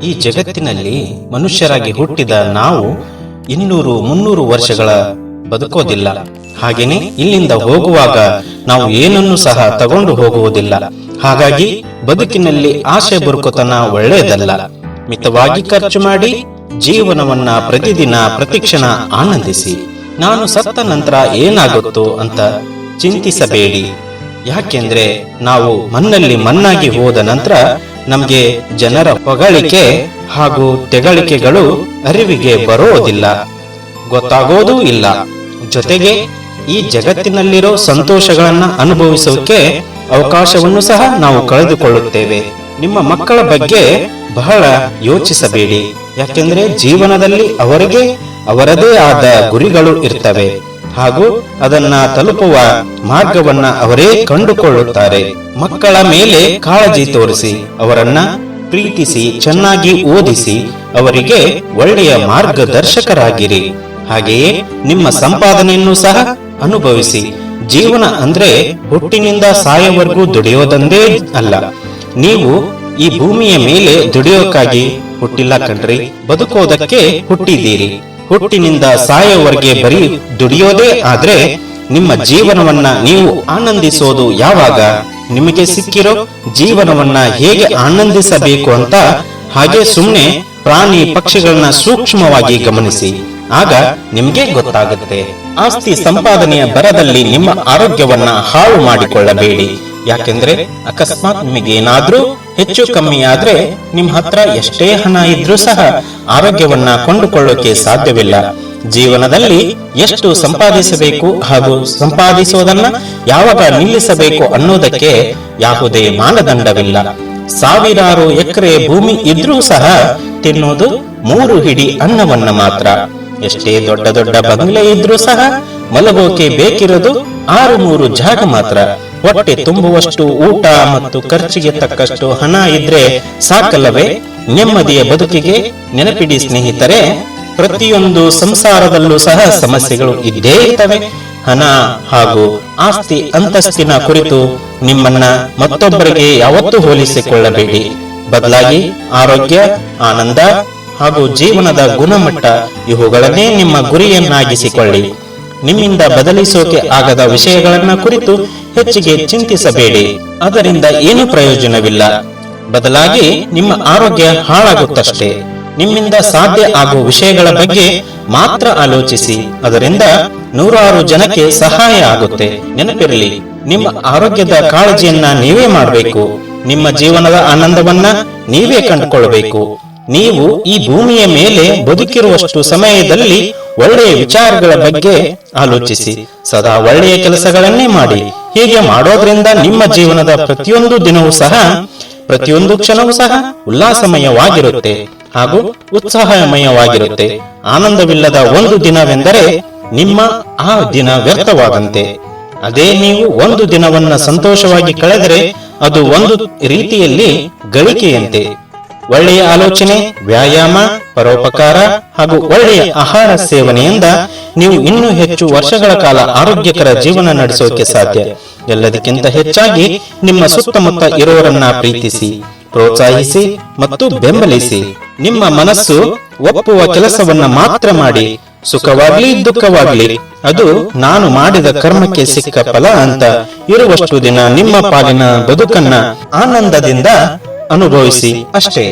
ಈ ಜಗತ್ತಿನಲ್ಲಿ ಮನುಷ್ಯರಾಗಿ ಹುಟ್ಟಿದ ನಾವು 200-300 ವರ್ಷಗಳ ಬದುಕೋದಿಲ್ಲ. ಹಾಗೇನೆ ಇಲ್ಲಿಂದ ಹೋಗುವಾಗ ನಾವು ಏನನ್ನು ಸಹ ತಗೊಂಡು ಹೋಗುವುದಿಲ್ಲ. ಹಾಗಾಗಿ ಬದುಕಿನಲ್ಲಿ ಆಶೆ ಬುರುಕುತನ ಒಳ್ಳೆಯದಲ್ಲ. ಮಿತವಾಗಿ ಖರ್ಚು ಮಾಡಿ ಜೀವನವನ್ನ ಪ್ರತಿದಿನ ಪ್ರತಿಕ್ಷಣ ಆನಂದಿಸಿ. ನಾನು ಸತ್ತ ನಂತರ ಏನಾಗುತ್ತೋ ಅಂತ ಚಿಂತಿಸಬೇಡಿ. ಯಾಕೆಂದ್ರೆ ನಾವು ಮಣ್ಣಲ್ಲಿ ಮಣ್ಣಾಗಿ ಹೋದ ನಂತರ ನಮ್ಗೆ ಜನರ ಹೊಗಳಿಕೆ ಹಾಗೂ ತೆಗಳಿಕೆಗಳು ಅರಿವಿಗೆ ಬರೋದಿಲ್ಲ, ಗೊತ್ತಾಗೋದೂ ಇಲ್ಲ. ಜೊತೆಗೆ ಈ ಜಗತ್ತಿನಲ್ಲಿರೋ ಸಂತೋಷಗಳನ್ನ ಅನುಭವಿಸೋಕೆ ಅವಕಾಶವನ್ನು ಸಹ ನಾವು ಕಳೆದುಕೊಳ್ಳುತ್ತೇವೆ. ನಿಮ್ಮ ಮಕ್ಕಳ ಬಗ್ಗೆ ಬಹಳ ಯೋಚಿಸಬೇಡಿ. ಯಾಕೆಂದ್ರೆ ಜೀವನದಲ್ಲಿ ಅವರಿಗೆ ಅವರದೇ ಆದ ಗುರಿಗಳು ಇರ್ತವೆ ಹಾಗೂ ಅದನ್ನ ತಲುಪುವ ಮಾರ್ಗವನ್ನ ಅವರೇ ಕಂಡುಕೊಳ್ಳುತ್ತಾರೆ. ಮಕ್ಕಳ ಮೇಲೆ ಕಾಳಜಿ ತೋರಿಸಿ, ಅವರನ್ನ ಪ್ರೀತಿಸಿ, ಚೆನ್ನಾಗಿ ಓದಿಸಿ, ಅವರಿಗೆ ಒಳ್ಳೆಯ ಮಾರ್ಗದರ್ಶಕರಾಗಿರಿ. ಹಾಗೆಯೇ ನಿಮ್ಮ ಸಂಪಾದನೆಯನ್ನು ಸಹ ಅನುಭವಿಸಿ. ಜೀವನ ಅಂದ್ರೆ ಹುಟ್ಟಿನಿಂದ ಸಾಯವರೆಗೂ ದುಡಿಯೋದಂದೇ ಅಲ್ಲ. ನೀವು ಈ ಭೂಮಿಯ ಮೇಲೆ ದುಡಿಯೋಕ್ಕಾಗಿ ಹುಟ್ಟಿಲ್ಲ ಕಣ್ರಿ, ಬದುಕೋದಕ್ಕೆ ಹುಟ್ಟಿದ್ದೀರಿ. ಹುಟ್ಟಿನಿಂದ ಸಾಯೋವರೆಗೆ ಬರೀ ದುಡಿಯೋದೇ ಆದ್ರೆ ನಿಮ್ಮ ಜೀವನವನ್ನ ನೀವು ಆನಂದಿಸೋದು ಯಾವಾಗ? ನಿಮಗೆ ಸಿಕ್ಕಿರೋ ಜೀವನವನ್ನ ಹೇಗೆ ಆನಂದಿಸಬೇಕು ಅಂತ ಹಾಗೆ ಸುಮ್ಮನೆ ಪ್ರಾಣಿ ಪಕ್ಷಿಗಳನ್ನ ಸೂಕ್ಷ್ಮವಾಗಿ ಗಮನಿಸಿ. ಆಗ ನಿಮ್ಗೆ ಗೊತ್ತಾಗುತ್ತೆ. ಆಸ್ತಿ ಸಂಪಾದನೆಯ ಬರದಲ್ಲಿ ನಿಮ್ಮ ಆರೋಗ್ಯವನ್ನ ಹಾಳು ಮಾಡಿಕೊಳ್ಳಬೇಡಿ. ಯಾಕೆಂದ್ರೆ ಅಕಸ್ಮಾತ್ ನಿಮಗೇನಾದ್ರೂ ಹೆಚ್ಚು ಕಮ್ಮಿ ಆದ್ರೆ ನಿಮ್ ಹತ್ರ ಎಷ್ಟೇ ಹಣ ಇದ್ರೂ ಸಹ ಆರೋಗ್ಯವನ್ನ ಕೊಂಡುಕೊಳ್ಳೋಕೆ ಸಾಧ್ಯವಿಲ್ಲ. ಜೀವನದಲ್ಲಿ ಎಷ್ಟು ಸಂಪಾದಿಸಬೇಕು ಹಾಗೂ ಸಂಪಾದಿಸೋದನ್ನ ಯಾವಾಗ ನಿಲ್ಲಿಸಬೇಕು ಅನ್ನೋದಕ್ಕೆ ಯಾವುದೇ ಮಾನದಂಡವಿಲ್ಲ. ಸಾವಿರಾರು ಎಕರೆ ಭೂಮಿ ಇದ್ರೂ ಸಹ ತಿನ್ನೋದು 3 ಹಿಡಿ ಅನ್ನವನ್ನ ಮಾತ್ರ. ಎಷ್ಟೇ ದೊಡ್ಡ ದೊಡ್ಡ ಬಂಗ್ಲೆ ಇದ್ರೂ ಸಹ ಮಲಗೋಕೆ ಬೇಕಿರೋದು 6 ಜಾಗ ಮಾತ್ರ. ಹೊಟ್ಟೆ ತುಂಬುವಷ್ಟು ಊಟ ಮತ್ತು ಖರ್ಚಿಗೆ ತಕ್ಕಷ್ಟು ಹಣ ಇದ್ರೆ ಸಾಕಲ್ಲವೇ ನೆಮ್ಮದಿಯ ಬದುಕಿಗೆ? ನೆನಪಿಡಿ ಸ್ನೇಹಿತರೆ, ಪ್ರತಿಯೊಂದು ಸಂಸಾರದಲ್ಲೂ ಸಹ ಸಮಸ್ಯೆಗಳು ಇದ್ದೇ ಇರ್ತವೆ. ಹಣ ಹಾಗೂ ಆಸ್ತಿ ಅಂತಸ್ತಿನ ಕುರಿತು ನಿಮ್ಮನ್ನ ಮತ್ತೊಬ್ಬರಿಗೆ ಯಾವತ್ತೂ ಹೋಲಿಸಿಕೊಳ್ಳಬೇಡಿ. ಬದಲಾಗಿ ಆರೋಗ್ಯ, ಆನಂದ ಹಾಗೂ ಜೀವನದ ಗುಣಮಟ್ಟ ಇವುಗಳನ್ನೇ ನಿಮ್ಮ ಗುರಿಯನ್ನಾಗಿಸಿಕೊಳ್ಳಿ. ನಿಮ್ಮಿಂದ ಬದಲಿಸೋಕೆ ಆಗದ ವಿಷಯಗಳನ್ನ ಕುರಿತು ಹೆಚ್ಚಿಗೆ ಚಿಂತಿಸಬೇಡಿ. ಅದರಿಂದ ಏನು ಪ್ರಯೋಜನವಿಲ್ಲ. ಬದಲಾಗಿ ನಿಮ್ಮ ಆರೋಗ್ಯ ಹಾಳಾಗುತ್ತಷ್ಟೇ. ನಿಮ್ಮಿಂದ ಸಾಧ್ಯ ಆಗುವ ವಿಷಯಗಳ ಬಗ್ಗೆ ಮಾತ್ರ ಆಲೋಚಿಸಿ. ಅದರಿಂದ 100 ಜನಕ್ಕೆ ಸಹಾಯ ಆಗುತ್ತೆ. ನೆನಪಿರಲಿ, ನಿಮ್ಮ ಆರೋಗ್ಯದ ಕಾಳಜಿಯನ್ನ ನೀವೇ ಮಾಡಬೇಕು. ನಿಮ್ಮ ಜೀವನದ ಆನಂದವನ್ನ ನೀವೇ ಕಂಡುಕೊಳ್ಳಬೇಕು. ನೀವು ಈ ಭೂಮಿಯ ಮೇಲೆ ಬದುಕಿರುವಷ್ಟು ಸಮಯದಲ್ಲಿ ಒಳ್ಳೆಯ ವಿಚಾರಗಳ ಬಗ್ಗೆ ಆಲೋಚಿಸಿ. ಸದಾ ಒಳ್ಳೆಯ ಕೆಲಸಗಳನ್ನೇ ಮಾಡಿ. ಹೀಗೆ ಮಾಡೋದ್ರಿಂದ ನಿಮ್ಮ ಜೀವನದ ಪ್ರತಿಯೊಂದು ದಿನವೂ ಸಹ, ಪ್ರತಿಯೊಂದು ಕ್ಷಣವೂ ಸಹ ಉಲ್ಲಾಸಮಯವಾಗಿರುತ್ತೆ ಹಾಗೂ ಉತ್ಸಾಹಮಯವಾಗಿರುತ್ತೆ. ಆನಂದವಿಲ್ಲದ ಒಂದು ದಿನವೆಂದರೆ ನಿಮ್ಮ ಆ ದಿನ ವ್ಯರ್ಥವಾದಂತೆ. ಅದೇ ನೀವು ಒಂದು ದಿನವನ್ನ ಸಂತೋಷವಾಗಿ ಕಳೆದರೆ ಅದು ಒಂದು ರೀತಿಯಲ್ಲಿ ಗಳಿಕೆಯಂತೆ. ಒಳ್ಳೆಯ ಆಲೋಚನೆ, ವ್ಯಾಯಾಮ, ಪರೋಪಕಾರ ಹಾಗೂ ಒಳ್ಳೆಯ ಆಹಾರ ಸೇವನೆಯಿಂದ ನೀವು ಇನ್ನೂ ಹೆಚ್ಚು ವರ್ಷಗಳ ಕಾಲ ಆರೋಗ್ಯಕರ ಜೀವನ ನಡೆಸೋಕೆ ಸಾಧ್ಯ. ಎಲ್ಲದಕ್ಕಿಂತ ಹೆಚ್ಚಾಗಿ ನಿಮ್ಮ ಸುತ್ತಮುತ್ತ ಇರೋರನ್ನ ಪ್ರೀತಿಸಿ, ಪ್ರೋತ್ಸಾಹಿಸಿ ಮತ್ತು ಬೆಂಬಲಿಸಿ. ನಿಮ್ಮ ಮನಸ್ಸು ಒಪ್ಪುವ ಕೆಲಸವನ್ನ ಮಾತ್ರ ಮಾಡಿ. ಸುಖವಾಗ್ಲಿ ದುಃಖವಾಗ್ಲಿ ಅದು ನಾನು ಮಾಡಿದ ಕರ್ಮಕ್ಕೆ ಸಿಕ್ಕ ಫಲ ಅಂತ ಇರುವಷ್ಟು ದಿನ ನಿಮ್ಮ ಪಾಲಿನ ಬದುಕನ್ನ ಆನಂದದಿಂದ ಅನುಭವಿಸಿ ಅಷ್ಟೇ.